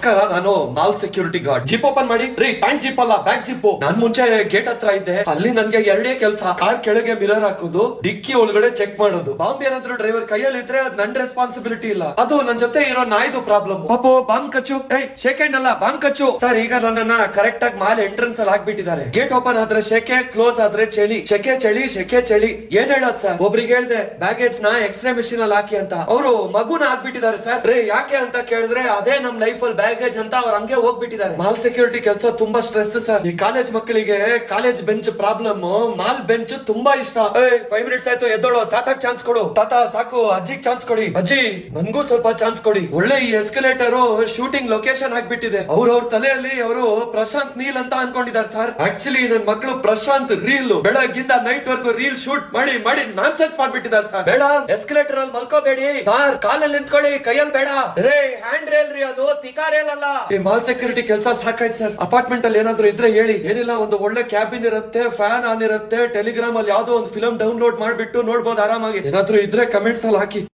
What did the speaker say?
ನಮಸ್ಕಾರ, ನಾನು mall security guard. Zip open ಮಾಡಿ. ರೀ, ಪ್ಯಾಂಟ್ ಜಿಪ್ ಅಲ್ಲ, ಬ್ಯಾಕ್ ಜಿಪ್. ನಾನ್ ಮುಂಚೆ ಗೇಟ್ ಹತ್ರ ಇದ್ದೆ. ಅಲ್ಲಿ ನನ್ಗೆ ಎರಡೇ ಕೆಲಸ: ಕಾರ್ ಕೆಳಗೆ ಮಿರರ್ ಹಾಕೋದು, ಡಿಕ್ಕಿ ಒಳಗಡೆ ಚೆಕ್ ಮಾಡೋದು. ಬಾಂಬ್ ಏನಾದ್ರು ಡ್ರೈವರ್ ಕೈಯಲ್ಲಿ ಇದ್ರೆ ಅದ್ ನನ್ ರೆಸ್ಪಾನ್ಸಿಬಿಲಿಟಿ ಇಲ್ಲ, ಅದು ನನ್ ಜೊತೆ ಇರೋ ನಾಯ್ದು ಪ್ರಾಬ್ಲಮ್. ಪಾಪು ಬಾಂಬ್ ಕಚ್ಚು. ಸೆಕೆಂಡ್ ಅಲ್ಲ, ಬಾಂಬ್ ಕಚ್ಚು. ಸರ್, ಈಗ ನನ್ನನ್ನ ಕರೆಕ್ಟ್ ಆಗಿ ಮಾಲ್ ಎಂಟ್ರೆನ್ಸ್ ಅಲ್ಲಿ ಹಾಕ್ಬಿಟ್ಟಿದ್ದಾರೆ. ಗೇಟ್ ಓಪನ್ ಆದ್ರೆ ಶೆಕೆ, ಕ್ಲೋಸ್ ಆದ್ರೆ ಚಳಿ. ಶೆಕೆ ಚಳಿ, ಶೆಕೆ ಚಳಿ. ಏನ್ ಹೇಳೋದ್ ಸರ್? ಒಬ್ರಿಗೆ ಹೇಳ್ದೆ ಬ್ಯಾಗೇಜ್ ನ ಎಕ್ಸ್ರೇ ಮೆಷಿನ್ ಅಲ್ಲಿ ಹಾಕಿ ಅಂತ, ಅವರು ಮಗುನ ಹಾಕ್ಬಿಟ್ಟಿದ್ದಾರೆ ಸರ್. ರೇ, ಯಾಕೆ ಅಂತ ಕೇಳಿದ್ರೆ ಅದೇ ನಮ್ ಲೈಫ್ ಅಲ್ಲಿ ಬ್ಯಾಗೇಜ್ ಅಂತ ಅವ್ರು ಹಂಗೆ ಹೋಗ್ಬಿಟ್ಟಿದ್ದಾರೆ. ಮಾಲ್ ಸೆಕ್ಯೂರಿಟಿ ಕೆಲಸ ತುಂಬಾ ಸ್ಟ್ರೆಸ್ ಸರ್. ಈ ಕಾಲೇಜ್ ಮಕ್ಕಳಿಗೆ college bench problem, mall bench ತುಂಬಾ ಇಷ್ಟ. 5 ಮಿನಿಟ್ಸ್ ಆಯ್ತು, ಎದ್ದೋಳು. ತಾತಕ್ ಚಾನ್ಸ್ ಕೊಡು. ತಾತ ಸಾಕು, ಅಜ್ಜಿಗ್ ಚಾನ್ಸ್ ಕೊಡಿ. ಅಜ್ಜಿ, ನನ್ಗೂ ಸ್ವಲ್ಪ ಚಾನ್ಸ್ ಕೊಡಿ. ಒಳ್ಳೆ ಈ ಎಸ್ಕಲೇಟರ್ ಶೂಟಿಂಗ್ ಲೊಕೇಶನ್ ಆಗ್ಬಿಟ್ಟಿದೆ. ಅವ್ರ ತಲೆಯಲ್ಲಿ ಅವರು ಪ್ರಶಾಂತ್ ನೀಲ್ ಅಂತ ಅನ್ಕೊಂಡಿದ್ದಾರೆ ಸರ್. ಆಕ್ಚುಲಿ ನನ್ ಮಕ್ಕಳು ಪ್ರಶಾಂತ್ ರೀಲ್. ಬೆಳಗ್ಗಿಂದ ನೈಟ್ ವರ್ಗು ರೀಲ್ ಶೂಟ್ ಮಾಡಿ ಮಾಡಿ ನಾನ್ಸೆನ್ಸ್ ಮಾಡ್ಬಿಟ್ಟಿದ್ದಾರೆ ಸರ್. ಬೇಡ, ಎಸ್ಕಲೇಟರ್ ಅಲ್ಲಿ ಮಲ್ಕೋಬೇಡಿ ಸರ್, ಕಾಲಲ್ಲಿ ನಿಂತ್ಕೊಳ್ಳಿ, ಕೈಯಲ್ಲಿ ಬೇಡ. ರೇ, ಹ್ಯಾಂಡ್ ರೇಲ್ ರೀ, ಅದು ತಿಕಾರೇಲ್ ಅಲ್ಲ. ಈ ಮಾಲ್ ಸೆಕ್ಯೂರಿಟಿ ಕೆಲಸ ಸಾಕಾಯ್ತು ಸರ್. ಅಪಾರ್ಟ್ಮೆಂಟ್ ಅಲ್ಲಿ ಏನಾದ್ರು ಇದ್ರೆ ಹೇಳಿ. ಏನಿಲ್ಲ, ಒಂದು ಒಳ್ಳೆ ಕ್ಯಾಬಿನ್ ಇರುತ್ತೆ, ಫ್ಯಾನ್ ಆನ್ ಇರುತ್ತೆ, ಟೆಲಿಗ್ರಾಮ್ ಅಲ್ಲಿ ಯಾವ್ದೋ ಒಂದು ಫಿಲಂ ಡೌನ್ಲೋಡ್ ಮಾಡ್ಬಿಟ್ಟು ನೋಡ್ಬೋದು ಆರಾಮಾಗಿ. ಏನಾದ್ರು ಇದ್ರೆ ಕಮೆಂಟ್ಸ್ ಅಲ್ಲಿ ಹಾಕಿ.